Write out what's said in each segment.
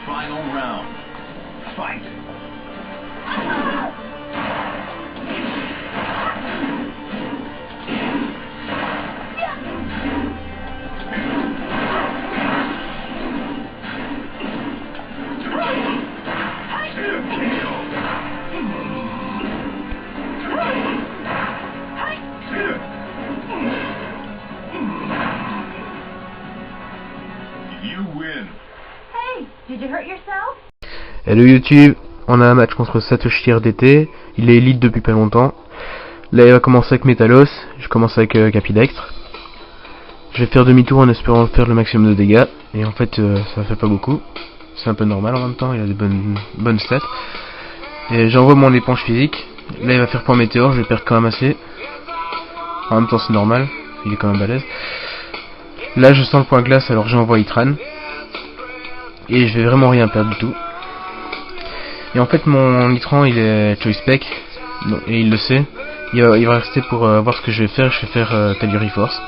Final round. Fight. You win. Hey, did you hurt yourself? Hello YouTube, on a un match contre Satoshi RDT, il est élite depuis pas longtemps. Là il va commencer avec Metalos, je commence avec Capidextre. Je vais faire demi-tour en espérant faire le maximum de dégâts, et en fait ça fait pas beaucoup. C'est un peu normal en même temps, il a des bonnes stats. Et j'envoie mon éponge physique, là il va faire point météore, je vais perdre quand même assez. En même temps c'est normal, il est quand même balèze. Là je sens le point glace alors j'envoie Itran. Et je vais vraiment rien perdre du tout. Et en fait mon Itran il est choice spec, et il le sait. Il va rester pour voir ce que je vais faire. Je vais faire Telluri Force.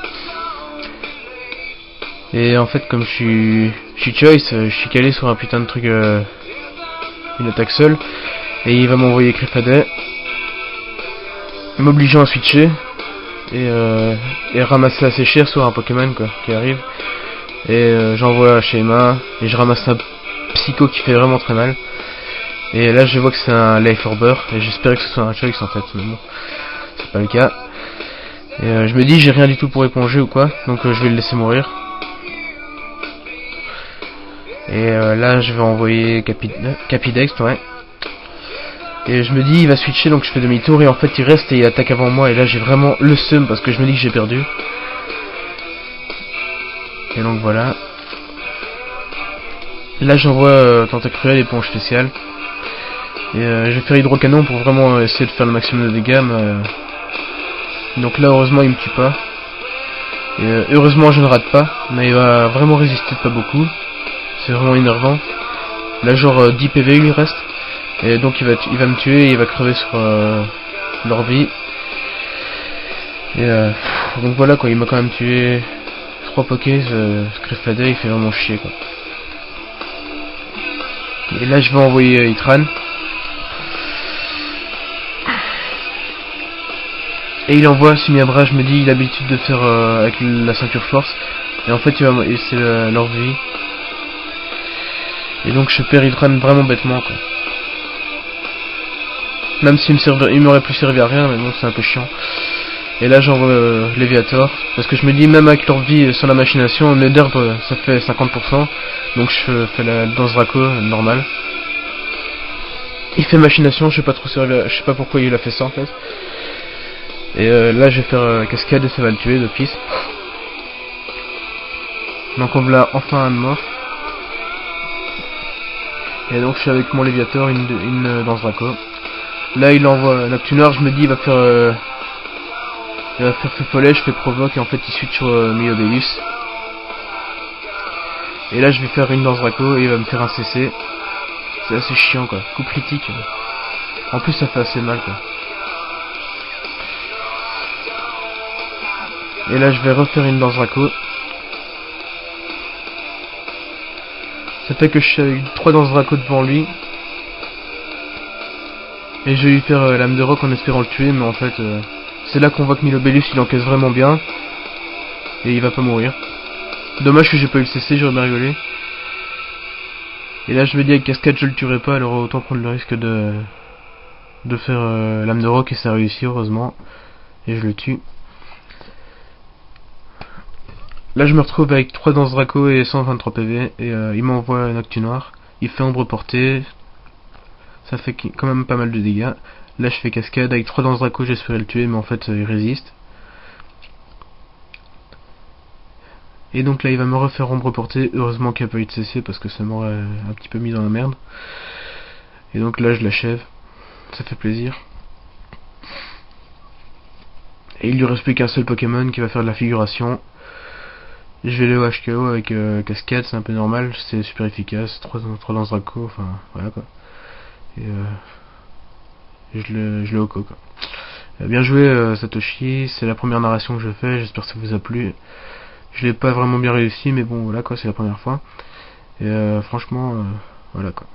Et en fait comme je suis choice, je suis calé sur un putain de truc, une attaque seule. Et il va m'envoyer Crifadet, m'obligeant à switcher. Et ramasser assez cher sur un Pokémon quoi, qui arrive. Et j'envoie Shema et je ramasse un Psycho qui fait vraiment très mal. Et là je vois que c'est un Life Orber et j'espérais que ce soit un choice en fait, mais bon c'est pas le cas. Et je me dis j'ai rien du tout pour éponger ou quoi, donc je vais le laisser mourir. Et là je vais envoyer Capidex, ouais. Et je me dis il va switcher, donc je fais demi-tour et en fait il reste et il attaque avant moi. Et là j'ai vraiment le seum parce que je me dis que j'ai perdu. Et donc voilà. Là j'envoie Tentacruel, éponge spéciale. Et je vais faire hydrocanon pour vraiment essayer de faire le maximum de dégâts. Donc là heureusement il me tue pas. Et heureusement je ne rate pas. Mais il va vraiment résister de pas beaucoup. C'est vraiment énervant. Là genre 10 PV il lui reste. Et donc il va me tuer et il va crever sur leur vie. Et donc voilà quoi, il m'a quand même tué 3 Pokés. Scrifladet il fait vraiment chier quoi. Et là je vais envoyer Itran. Et il envoie Sumiabra, je me dis il a l'habitude de faire avec la ceinture force. Et en fait c'est leur vie. Et donc je perds Itran vraiment bêtement quoi. Même s'il m'aurait plus servi à rien, mais bon c'est un peu chiant. Et là j'envoie Léviator, parce que je me dis même avec leur vie sans la machination, Nether ça fait 50%, donc je fais la danse Draco normale. Il fait machination, je sais pas pourquoi il a fait ça en fait. Et là je vais faire cascade et ça va le tuer d'office. Donc on l'a enfin un de mort. Et donc je suis avec mon Léviator, une danse Draco. Là il envoie Noctunard, je me dis il va faire feu follet, je fais provoque et en fait il switch sur Miobelus. Et là je vais faire une danse Draco et il va me faire un CC. C'est assez chiant quoi, coup critique. En plus ça fait assez mal quoi. Et là je vais refaire une danse Draco. Ça fait que je suis avec 3 danses Draco devant lui. Et je vais lui faire l'âme de roc en espérant le tuer, mais en fait c'est là qu'on voit que Milobellus il encaisse vraiment bien. Et il va pas mourir. Dommage que j'ai pas eu le CC, j'aurais bien rigolé. Et là je me dis avec cascade je le tuerai pas, alors autant prendre le risque de faire l'âme de roc, et ça réussit heureusement. Et je le tue. Là je me retrouve avec 3 danses Draco et 123 PV. Et il m'envoie un Noctunoir. Il fait ombre portée. Ça fait quand même pas mal de dégâts. Là je fais cascade avec 3 danses Draco, j'espérais le tuer mais en fait il résiste. Et donc là il va me refaire ombre portée, heureusement qu'il n'y a pas eu de CC parce que ça m'aurait un petit peu mis dans la merde. Et donc là je l'achève, ça fait plaisir. Et il lui reste plus qu'un seul Pokémon qui va faire de la figuration. Je vais le HKO avec cascade, c'est un peu normal, c'est super efficace, 3 danses Draco, enfin voilà quoi. Et je le Oko quoi. Bien joué Satoshi, c'est la première narration que je fais, j'espère que ça vous a plu. Je l'ai pas vraiment bien réussi, mais bon voilà quoi, c'est la première fois. Et franchement, voilà quoi.